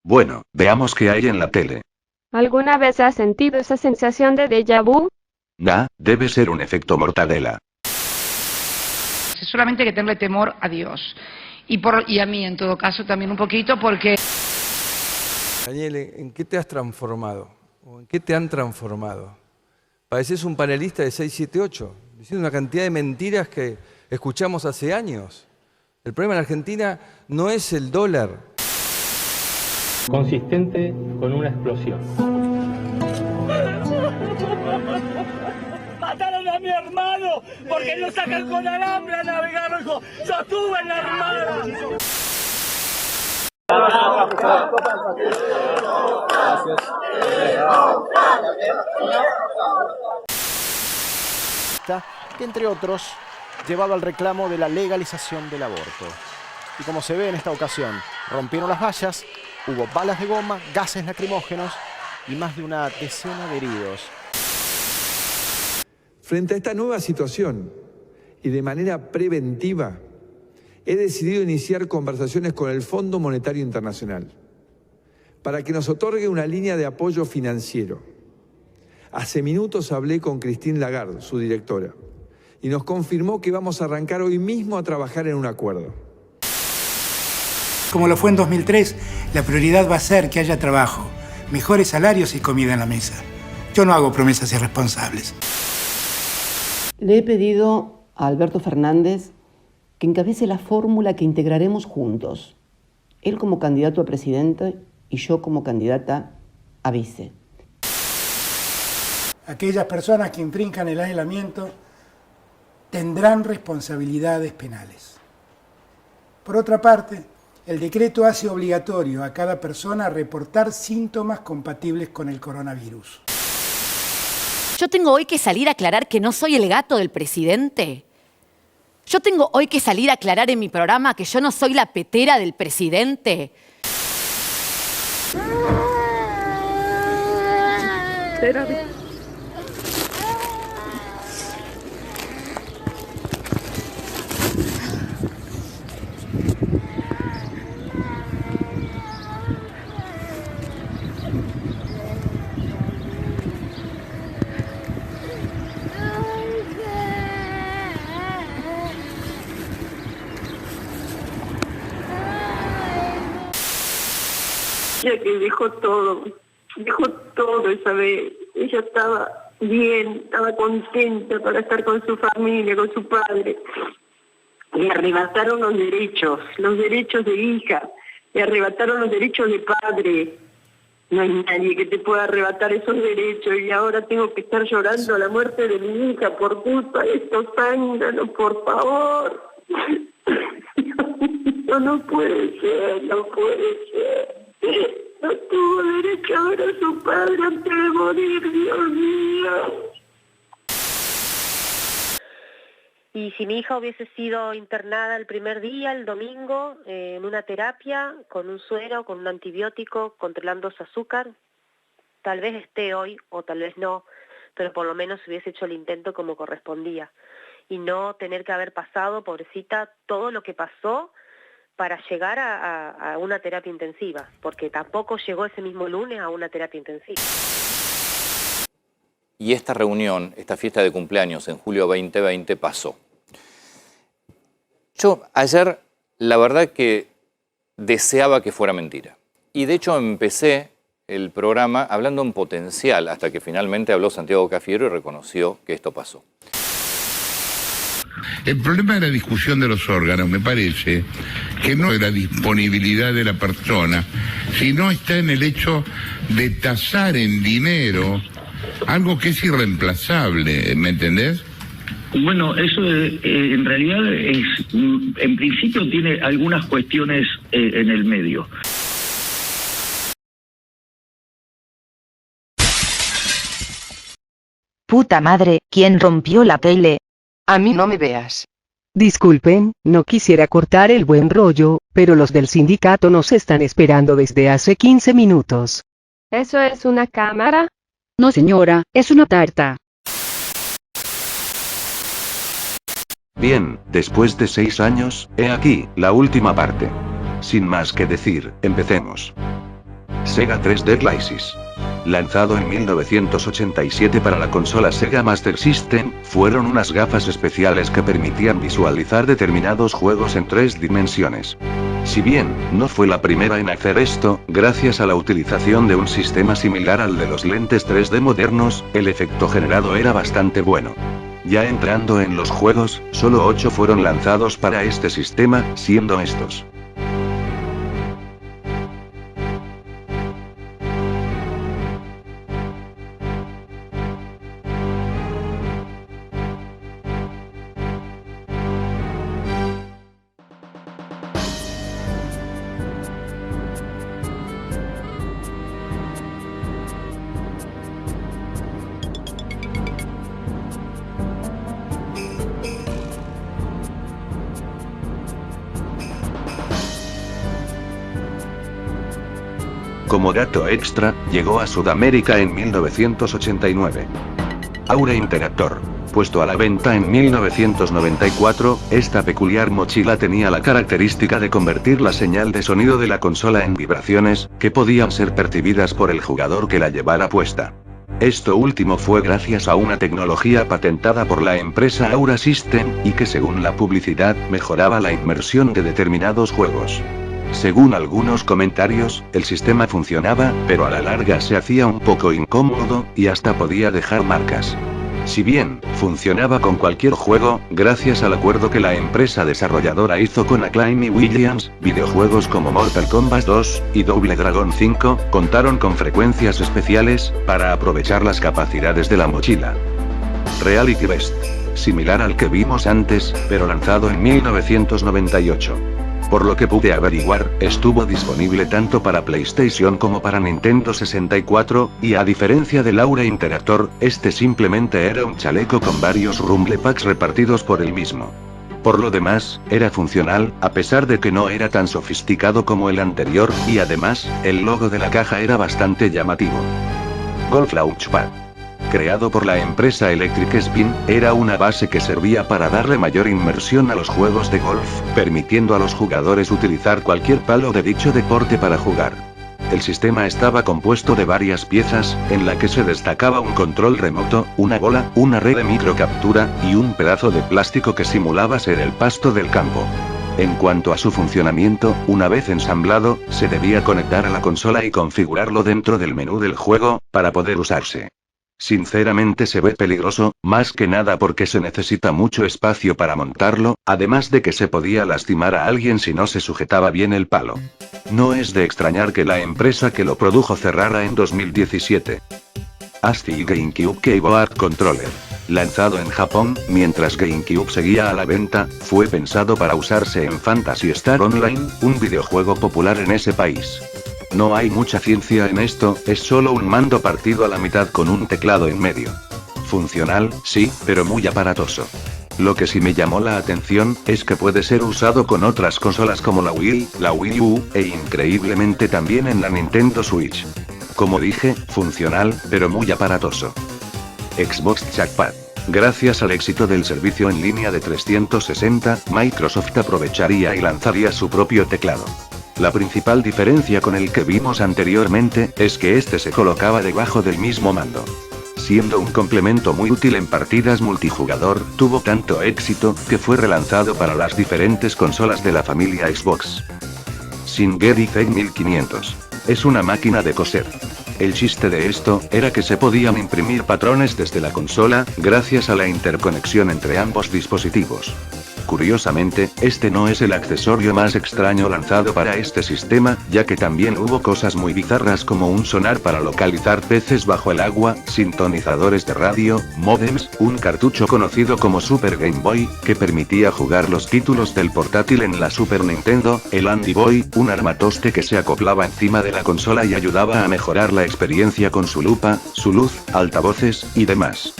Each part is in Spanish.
Bueno, veamos qué hay en la tele. ¿Alguna vez has sentido esa sensación de déjà vu? Debe ser un efecto mortadela. Solamente hay que tenerle temor a Dios. Y a mí, en todo caso, también un poquito, porque... Daniel, ¿en qué te has transformado? ¿O en qué te han transformado? Pareces un panelista de 678, diciendo una cantidad de mentiras que escuchamos hace años. El problema en Argentina no es el dólar. Consistente con una explosión. ¡Mataron a mi hermano! ¡Porque lo sacan con alambre a navegar! ¡Yo estuve en la armada! Que entre otros llevaba al reclamo de la legalización del aborto. Y como se ve en esta ocasión, rompieron las vallas, hubo balas de goma, gases lacrimógenos y más de una decena de heridos. Frente a esta nueva situación y de manera preventiva, he decidido iniciar conversaciones con el Fondo Monetario Internacional para que nos otorgue una línea de apoyo financiero. Hace minutos hablé con Christine Lagarde, su directora, y nos confirmó que vamos a arrancar hoy mismo a trabajar en un acuerdo. Como lo fue en 2003, la prioridad va a ser que haya trabajo, mejores salarios y comida en la mesa. Yo no hago promesas irresponsables. Le he pedido a Alberto Fernández que encabece la fórmula que integraremos juntos. Él como candidato a presidente y yo como candidata a vice. Aquellas personas que infrinjan el aislamiento tendrán responsabilidades penales. Por otra parte, el decreto hace obligatorio a cada persona reportar síntomas compatibles con el coronavirus. Yo tengo hoy que salir a aclarar que no soy el gato del presidente. Yo tengo hoy que salir a aclarar en mi programa que yo no soy la petera del presidente. Ella que dejó todo esa vez. Ella estaba bien, estaba contenta para estar con su familia, con su padre. Le arrebataron los derechos de hija, le arrebataron los derechos de padre. No hay nadie que te pueda arrebatar esos derechos y ahora tengo que estar llorando la muerte de mi hija por culpa de estos zánganos, por favor. No puede ser, no puede ser. No tuvo derecho a ver a su padre antes de morir, Dios mío. Y si mi hija hubiese sido internada el primer día, el domingo, en una terapia, con un suero, con un antibiótico, controlando su azúcar, tal vez esté hoy o tal vez no, pero por lo menos hubiese hecho el intento como correspondía. Y no tener que haber pasado, pobrecita, todo lo que pasó para llegar a una terapia intensiva, porque tampoco llegó ese mismo lunes a una terapia intensiva. Y esta reunión, esta fiesta de cumpleaños en julio 2020 pasó. Yo ayer, la verdad que deseaba que fuera mentira. Y de hecho empecé el programa hablando en potencial, hasta que finalmente habló Santiago Cafiero y reconoció que esto pasó. El problema de la discusión de los órganos, me parece, que no es la disponibilidad de la persona, sino está en el hecho de tasar en dinero algo que es irreemplazable, ¿me entendés? Bueno, eso en realidad en principio tiene algunas cuestiones en el medio. Puta madre, ¿quién rompió la tele? A mí no me veas. Disculpen, no quisiera cortar el buen rollo, pero los del sindicato nos están esperando desde hace 15 minutos. ¿Eso es una cámara? No señora, es una tarta. Bien, después de 6 años, he aquí, la última parte. Sin más que decir, empecemos. Sega 3D Crisis. Lanzado en 1987 para la consola Sega Master System, fueron unas gafas especiales que permitían visualizar determinados juegos en 3 dimensiones. Si bien, no fue la primera en hacer esto, gracias a la utilización de un sistema similar al de los lentes 3D modernos, el efecto generado era bastante bueno. Ya entrando en los juegos, solo 8 fueron lanzados para este sistema, siendo estos: Como dato extra, llegó a Sudamérica en 1989. Aura Interactor. Puesto a la venta en 1994, esta peculiar mochila tenía la característica de convertir la señal de sonido de la consola en vibraciones, que podían ser percibidas por el jugador que la llevara puesta. Esto último fue gracias a una tecnología patentada por la empresa Aura System, y que según la publicidad, mejoraba la inmersión de determinados juegos. Según algunos comentarios, el sistema funcionaba, pero a la larga se hacía un poco incómodo, y hasta podía dejar marcas. Si bien, funcionaba con cualquier juego, gracias al acuerdo que la empresa desarrolladora hizo con Acclaim y Williams, videojuegos como Mortal Kombat 2, y Double Dragon 5, contaron con frecuencias especiales, para aprovechar las capacidades de la mochila. Reality Vest. Similar al que vimos antes, pero lanzado en 1998. Por lo que pude averiguar, estuvo disponible tanto para PlayStation como para Nintendo 64, y a diferencia del Aura Interactor, este simplemente era un chaleco con varios Rumble Packs repartidos por el mismo. Por lo demás, era funcional, a pesar de que no era tan sofisticado como el anterior, y además, el logo de la caja era bastante llamativo. Golf Launchpad. Creado por la empresa Electric Spin, era una base que servía para darle mayor inmersión a los juegos de golf, permitiendo a los jugadores utilizar cualquier palo de dicho deporte para jugar. El sistema estaba compuesto de varias piezas, en la que se destacaba un control remoto, una bola, una red de microcaptura, y un pedazo de plástico que simulaba ser el pasto del campo. En cuanto a su funcionamiento, una vez ensamblado, se debía conectar a la consola y configurarlo dentro del menú del juego, para poder usarse. Sinceramente se ve peligroso, más que nada porque se necesita mucho espacio para montarlo, además de que se podía lastimar a alguien si no se sujetaba bien el palo. No es de extrañar que la empresa que lo produjo cerrara en 2017. ASCII GameCube Keyboard Controller. Lanzado en Japón, mientras GameCube seguía a la venta, fue pensado para usarse en Phantasy Star Online, un videojuego popular en ese país. No hay mucha ciencia en esto, es solo un mando partido a la mitad con un teclado en medio. Funcional, sí, pero muy aparatoso. Lo que sí me llamó la atención, es que puede ser usado con otras consolas como la Wii, la Wii U, e increíblemente también en la Nintendo Switch. Como dije, funcional, pero muy aparatoso. Xbox Trackpad. Gracias al éxito del servicio en línea de 360, Microsoft aprovecharía y lanzaría su propio teclado. La principal diferencia con el que vimos anteriormente, es que este se colocaba debajo del mismo mando. Siendo un complemento muy útil en partidas multijugador, tuvo tanto éxito, que fue relanzado para las diferentes consolas de la familia Xbox. Singer Z1500. Es una máquina de coser. El chiste de esto, era que se podían imprimir patrones desde la consola, gracias a la interconexión entre ambos dispositivos. Curiosamente, este no es el accesorio más extraño lanzado para este sistema, ya que también hubo cosas muy bizarras como un sonar para localizar peces bajo el agua, sintonizadores de radio, módems, un cartucho conocido como Super Game Boy, que permitía jugar los títulos del portátil en la Super Nintendo, el Andy Boy, un armatoste que se acoplaba encima de la consola y ayudaba a mejorar la experiencia con su lupa, su luz, altavoces, y demás.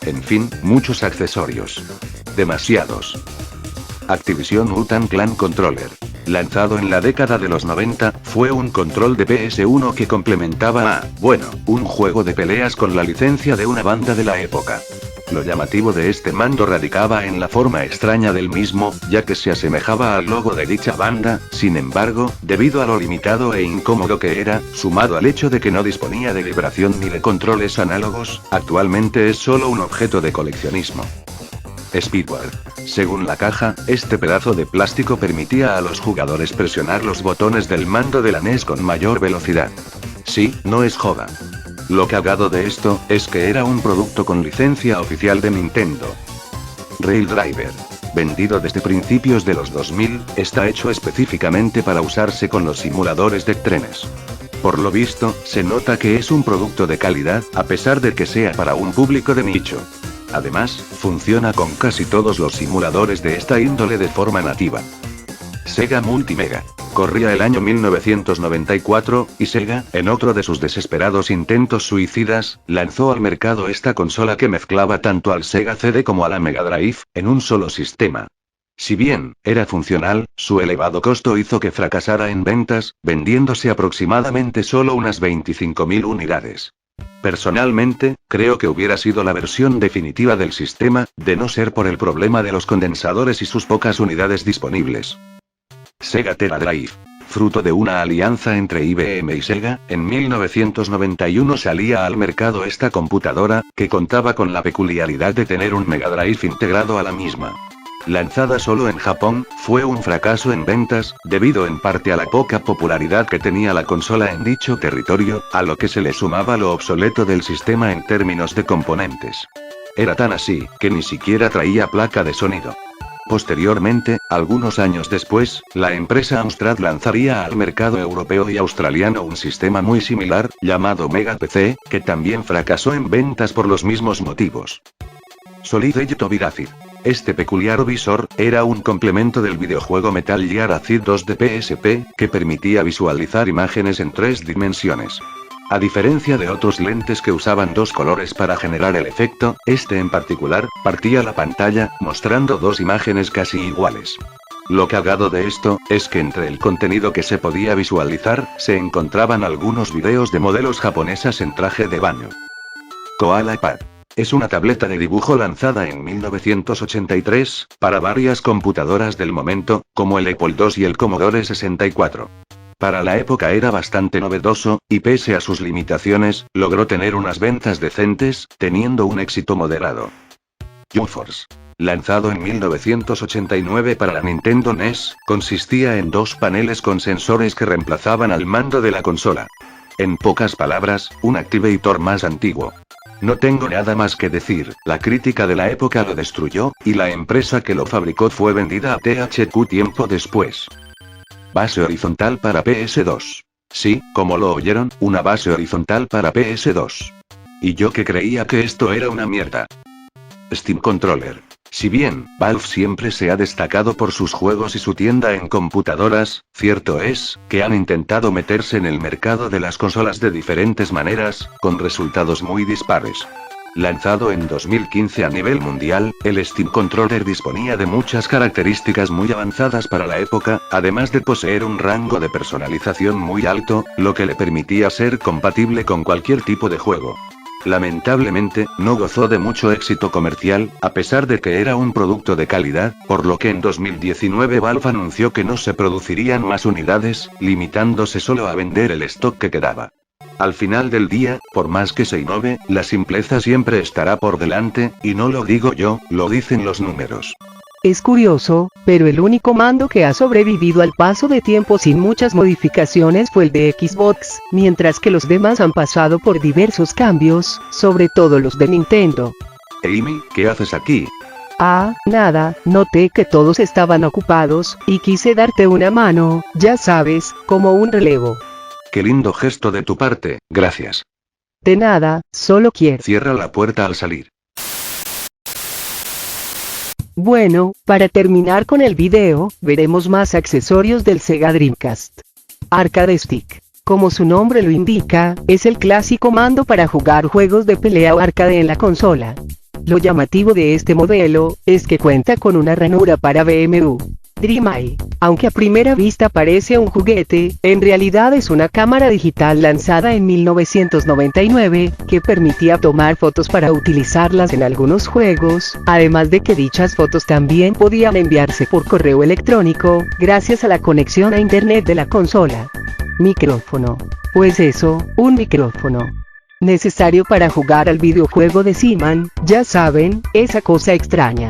En fin, muchos accesorios. Demasiados. Activision Wu-Tang Clan Controller. Lanzado en la década de los 90, fue un control de PS1 que complementaba a, bueno, un juego de peleas con la licencia de una banda de la época. Lo llamativo de este mando radicaba en la forma extraña del mismo, ya que se asemejaba al logo de dicha banda. Sin embargo, debido a lo limitado e incómodo que era, sumado al hecho de que no disponía de vibración ni de controles análogos, actualmente es solo un objeto de coleccionismo. Speedward. Según la caja, este pedazo de plástico permitía a los jugadores presionar los botones del mando de la NES con mayor velocidad. Sí, no es joda. Lo cagado de esto, es que era un producto con licencia oficial de Nintendo. Rail Driver. Vendido desde principios de los 2000, está hecho específicamente para usarse con los simuladores de trenes. Por lo visto, se nota que es un producto de calidad, a pesar de que sea para un público de nicho. Además, funciona con casi todos los simuladores de esta índole de forma nativa. Sega Multimega. Corría el año 1994, y Sega, en otro de sus desesperados intentos suicidas, lanzó al mercado esta consola que mezclaba tanto al Sega CD como a la Mega Drive, en un solo sistema. Si bien era funcional, su elevado costo hizo que fracasara en ventas, vendiéndose aproximadamente solo unas 25.000 unidades. Personalmente, creo que hubiera sido la versión definitiva del sistema, de no ser por el problema de los condensadores y sus pocas unidades disponibles. Sega Tera Drive. Fruto de una alianza entre IBM y Sega, en 1991 salía al mercado esta computadora, que contaba con la peculiaridad de tener un Mega Drive integrado a la misma. Lanzada solo en Japón, fue un fracaso en ventas, debido en parte a la poca popularidad que tenía la consola en dicho territorio, a lo que se le sumaba lo obsoleto del sistema en términos de componentes. Era tan así, que ni siquiera traía placa de sonido. Posteriormente, algunos años después, la empresa Amstrad lanzaría al mercado europeo y australiano un sistema muy similar, llamado Mega PC, que también fracasó en ventas por los mismos motivos. Solid Edge Acid. Este peculiar visor, era un complemento del videojuego Metal Gear Acid 2 de PSP, que permitía visualizar imágenes en 3 dimensiones. A diferencia de otros lentes que usaban dos colores para generar el efecto, este en particular, partía la pantalla, mostrando dos imágenes casi iguales. Lo cagado de esto, es que entre el contenido que se podía visualizar, se encontraban algunos videos de modelos japonesas en traje de baño. Koala Pad. Es una tableta de dibujo lanzada en 1983, para varias computadoras del momento, como el Apple II y el Commodore 64. Para la época era bastante novedoso, y pese a sus limitaciones, logró tener unas ventas decentes, teniendo un éxito moderado. U-Force. Lanzado en 1989 para la Nintendo NES, consistía en dos paneles con sensores que reemplazaban al mando de la consola. En pocas palabras, un Activator más antiguo. No tengo nada más que decir, la crítica de la época lo destruyó, y la empresa que lo fabricó fue vendida a THQ tiempo después. Base horizontal para PS2. Sí, como lo oyeron, una base horizontal para PS2. Y yo que creía que esto era una mierda. Steam Controller. Si bien, Valve siempre se ha destacado por sus juegos y su tienda en computadoras, cierto es, que han intentado meterse en el mercado de las consolas de diferentes maneras, con resultados muy dispares. Lanzado en 2015 a nivel mundial, el Steam Controller disponía de muchas características muy avanzadas para la época, además de poseer un rango de personalización muy alto, lo que le permitía ser compatible con cualquier tipo de juego. Lamentablemente, no gozó de mucho éxito comercial, a pesar de que era un producto de calidad, por lo que en 2019 Valve anunció que no se producirían más unidades, limitándose solo a vender el stock que quedaba. Al final del día, por más que se innove, la simpleza siempre estará por delante, y no lo digo yo, lo dicen los números. Es curioso, pero el único mando que ha sobrevivido al paso de tiempo sin muchas modificaciones fue el de Xbox, mientras que los demás han pasado por diversos cambios, sobre todo los de Nintendo. Amy, ¿qué haces aquí? Ah, nada, noté que todos estaban ocupados, y quise darte una mano, ya sabes, como un relevo. Qué lindo gesto de tu parte, gracias. De nada, solo quiero. Cierra la puerta al salir. Bueno, para terminar con el video, veremos más accesorios del Sega Dreamcast. Arcade Stick. Como su nombre lo indica, es el clásico mando para jugar juegos de pelea o arcade en la consola. Lo llamativo de este modelo, es que cuenta con una ranura para BMW. Dreameye, aunque a primera vista parece un juguete, en realidad es una cámara digital lanzada en 1999, que permitía tomar fotos para utilizarlas en algunos juegos, además de que dichas fotos también podían enviarse por correo electrónico, gracias a la conexión a internet de la consola. Micrófono. Pues eso, un micrófono. Necesario para jugar al videojuego de Seaman, ya saben, esa cosa extraña.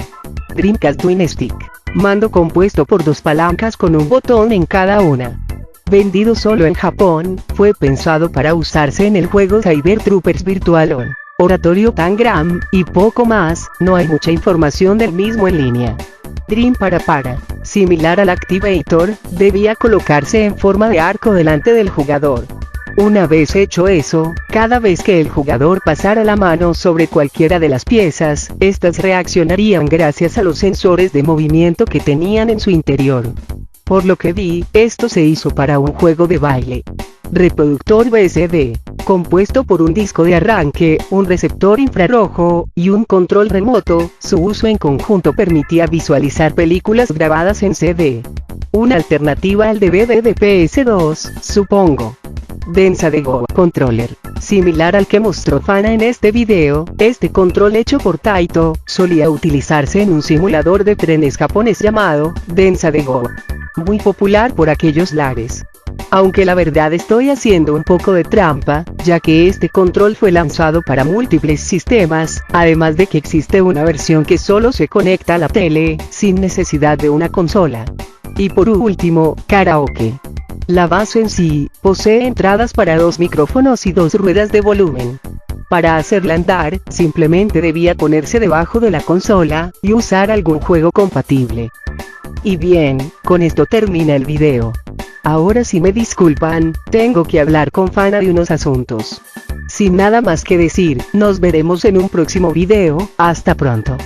Dreamcast Twin Stick. Mando compuesto por 2 palancas con un botón en cada una. Vendido solo en Japón, fue pensado para usarse en el juego Cyber Troopers Virtual On, Oratorio Tangram, y poco más, no hay mucha información del mismo en línea. Dream para, similar al Activator, debía colocarse en forma de arco delante del jugador. Una vez hecho eso, cada vez que el jugador pasara la mano sobre cualquiera de las piezas, estas reaccionarían gracias a los sensores de movimiento que tenían en su interior. Por lo que vi, esto se hizo para un juego de baile. Reproductor VCD, compuesto por un disco de arranque, un receptor infrarrojo, y un control remoto. Su uso en conjunto permitía visualizar películas grabadas en CD. Una alternativa al DVD de PS2, supongo. Densa de Go Controller. Similar al que mostró Fana en este video, este control hecho por Taito, solía utilizarse en un simulador de trenes japonés llamado Densa de Go. Muy popular por aquellos lares. Aunque la verdad estoy haciendo un poco de trampa, ya que este control fue lanzado para múltiples sistemas, además de que existe una versión que solo se conecta a la tele, sin necesidad de una consola. Y por último, karaoke. La base en sí, posee entradas para 2 micrófonos y 2 ruedas de volumen. Para hacerla andar, simplemente debía ponerse debajo de la consola, y usar algún juego compatible. Y bien, con esto termina el video. Ahora si me disculpan, tengo que hablar con Fana de unos asuntos. Sin nada más que decir, nos veremos en un próximo video, hasta pronto.